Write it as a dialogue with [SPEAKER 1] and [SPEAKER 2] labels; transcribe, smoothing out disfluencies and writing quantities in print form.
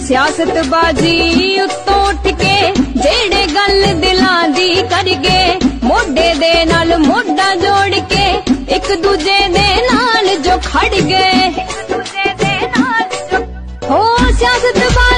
[SPEAKER 1] सियासत बाजी उत्तों उठ के जेड़े गल दिलां दी कर गए, मोढे दे नाल मोढा जोड़ के एक दूजे दे नाल जो खड़ गए, हो सियासत बाजी